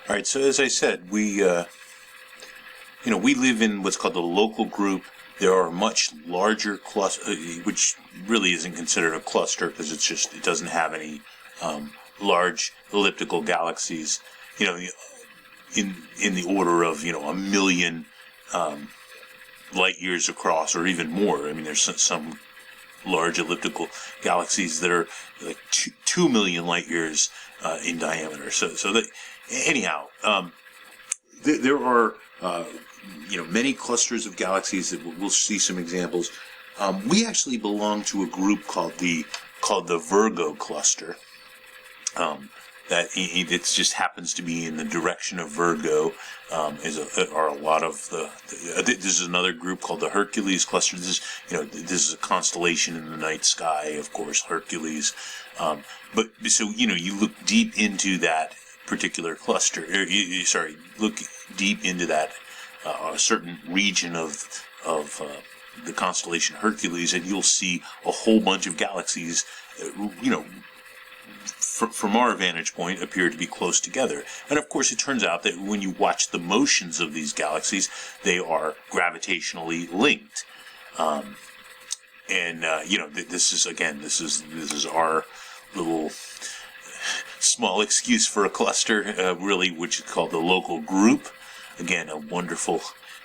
All right, so as I said, we live in what's called the local group. There are much larger clusters, which really isn't considered a cluster because it doesn't have any large elliptical galaxies. In the order of a million light years across, or even more. I mean, there's some large elliptical galaxies that are like 2 million light years in diameter. Anyhow, there are many clusters of galaxies that we'll see some examples. We actually belong to a group called the Virgo cluster. That it just happens to be in the direction of Virgo. Are a lot of this is another group called the Hercules cluster. This is a constellation in the night sky, of course, Hercules. But you look deep into that particular cluster. Look deep into that a certain region of the constellation Hercules, and you'll see a whole bunch of galaxies. From our vantage point, appear to be close together. And of course, it turns out that when you watch the motions of these galaxies, they are gravitationally linked. This is our little small excuse for a cluster, really, which is called the local group. Again, a wonderful,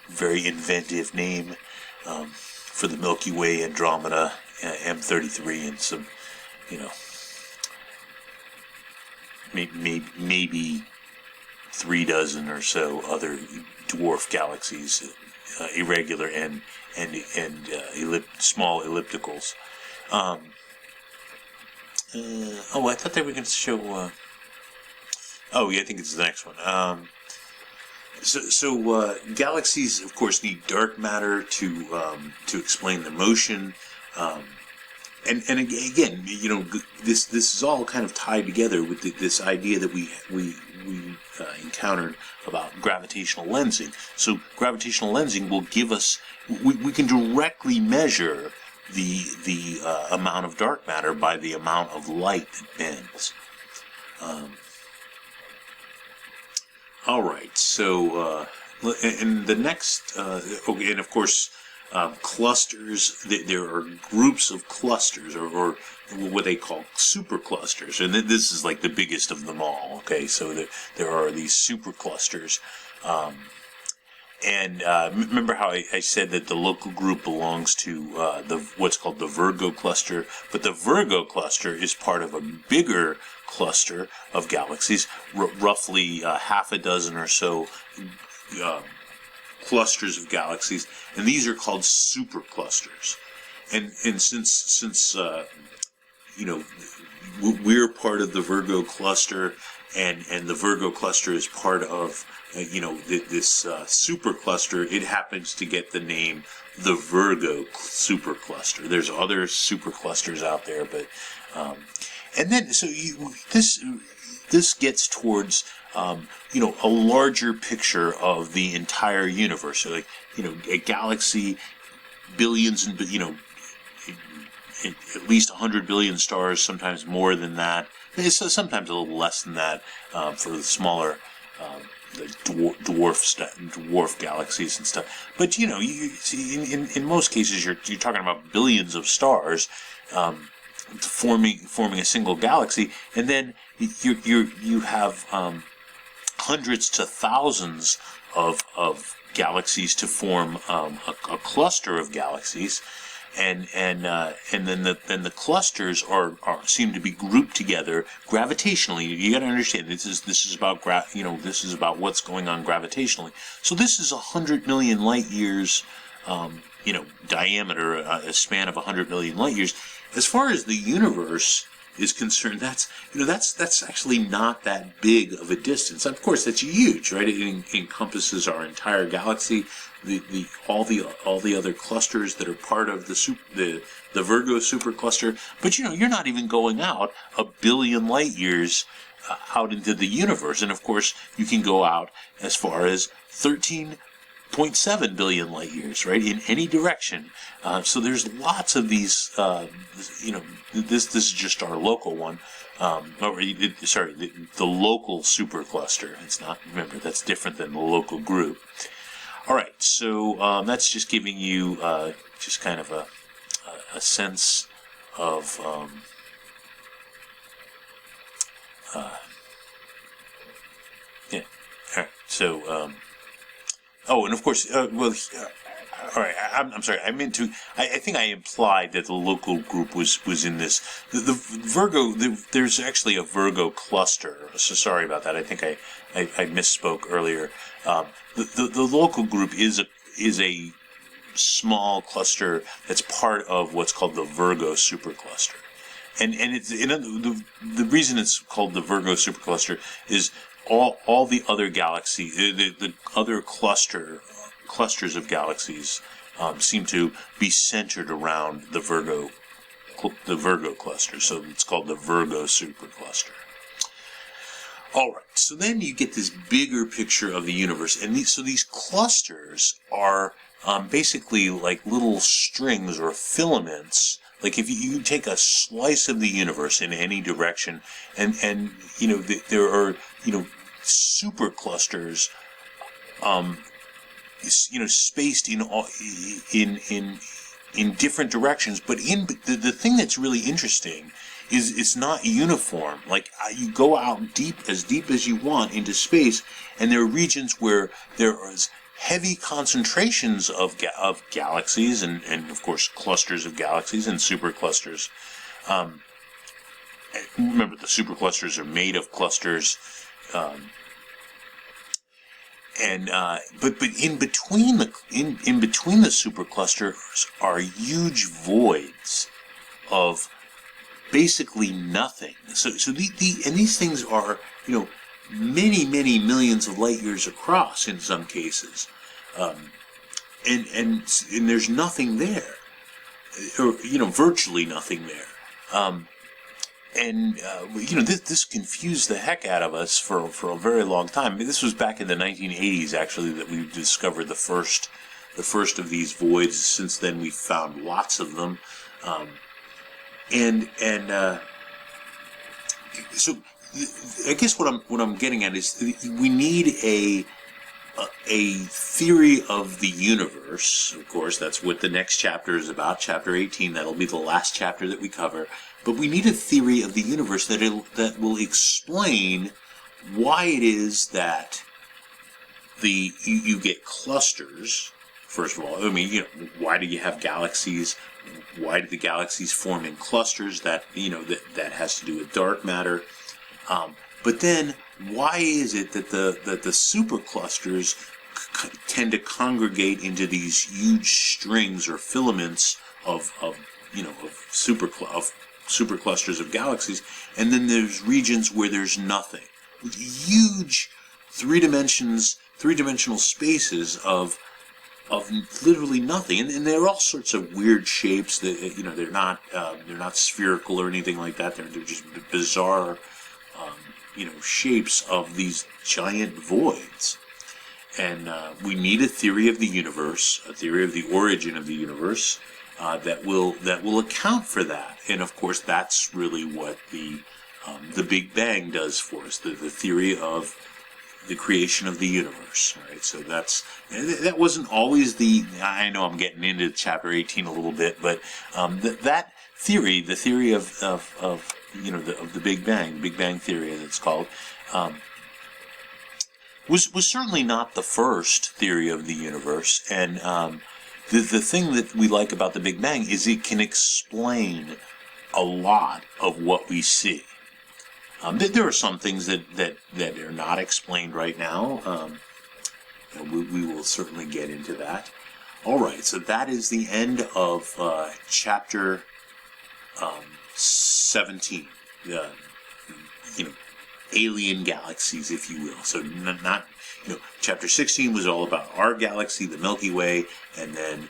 very inventive name for the Milky Way, Andromeda, M33, and some, maybe 3 dozen or so other dwarf galaxies, irregular and small ellipticals. I thought they were going to show. I think it's the next one. Galaxies, of course, need dark matter to explain the motion. And again, this is all kind of tied together with this idea that we encountered about gravitational lensing. So gravitational lensing will give us, we can directly measure the amount of dark matter by the amount of light that bends. All right, so and the next, and of course. Clusters, there are groups of clusters, or what they call superclusters, and this is like the biggest of them all. Okay, so there are these superclusters, and remember how I said that the local group belongs to what's called the Virgo cluster, but the Virgo cluster is part of a bigger cluster of galaxies, roughly half a dozen or so clusters of galaxies, and these are called superclusters. And since we're part of the Virgo cluster, and the Virgo cluster is part of this supercluster, it happens to get the name the Virgo supercluster. There's other superclusters out there, but and then this gets towards a larger picture of the entire universe. So, like, a galaxy, billions and at least 100 billion stars, sometimes more than that. Sometimes a little less than that for the smaller dwarf galaxies and stuff. But you see, in most cases, you're talking about billions of stars forming a single galaxy, and then you have hundreds to thousands of galaxies to form a cluster of galaxies, and then the clusters are seem to be grouped together gravitationally. You got to understand this is about this is about what's going on gravitationally. So this is 100 million light years, diameter, a span of 100 million light years. As far as the universe is concerned, that's actually not that big of a distance. Of course, that's huge, right? It encompasses our entire galaxy, all the other clusters that are part of the Virgo supercluster. But you're not even going out 1 billion light years out into the universe, and of course, you can go out as far as 13 0.7 billion light years, right, in any direction. So there's lots of these. This is just our local one. The local supercluster. It's not. Remember, that's different than the local group. All right, so that's just giving you just kind of a sense of. Yeah. All right. So. And of course, all right. I'm sorry. I meant to. I think I implied that the local group was in this. The Virgo. There's actually a Virgo cluster. So sorry about that. I think I misspoke earlier. The local group is a small cluster that's part of what's called the Virgo supercluster. And it's the reason it's called the Virgo supercluster is all the other galaxies, the other clusters of galaxies seem to be centered around the Virgo cluster. So it's called the Virgo supercluster. All right. So then you get this bigger picture of the universe, and these clusters are basically like little strings or filaments. Like if you take a slice of the universe in any direction, and there are superclusters, spaced in different directions. But the thing that's really interesting is it's not uniform. Like you go out as deep as you want into space, and there are regions where there is heavy concentrations of galaxies and of course clusters of galaxies and superclusters. Remember, the superclusters are made of clusters, but in between the superclusters are huge voids of basically nothing. So these things are many millions of light years across in some cases, and there's nothing there, or virtually nothing there. This confused the heck out of us for a very long time. I mean, this was back in the 1980s, actually, that we discovered the first of these voids. Since then, we've found lots of them, so I guess what I'm getting at is we need a theory of the universe. Of course, that's what the next chapter is about. Chapter 18. That'll be the last chapter that we cover. But we need a theory of the universe that will explain why it is that you get clusters. First of all, I mean, why do you have galaxies? Why do the galaxies form in clusters? That has to do with dark matter. But then, why is it that the superclusters tend to congregate into these huge strings or filaments of superclusters of galaxies, and then there's regions where there's nothing, with huge three-dimensional spaces of literally nothing, and they're all sorts of weird shapes. That they're not spherical or anything like that. They're just bizarre, shapes of these giant voids. And we need a theory of the universe, a theory of the origin of the universe that will account for that. And of course, that's really what the Big Bang does for us. The theory of the creation of the universe. Right? So that wasn't always I know I'm getting into chapter 18 a little bit, but that theory, the theory of the Big Bang theory, as it's called, was certainly not the first theory of the universe. And the thing that we like about the Big Bang is it can explain a lot of what we see. There are some things that are not explained right now. We will certainly get into that. All right, so that is the end of chapter 17. Alien galaxies, if you will. So not chapter 16 was all about our galaxy, the Milky Way, and then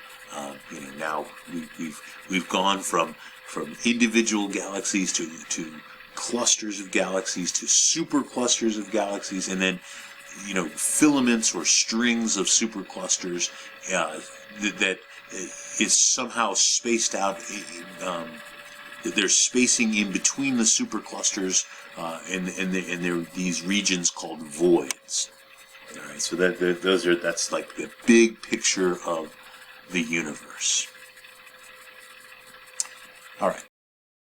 now we've gone from individual galaxies to clusters of galaxies to superclusters of galaxies, and then filaments or strings of superclusters that is somehow spaced out. There's spacing in between the superclusters, and there are these regions called voids. All right, so that's like the big picture of the universe. All right.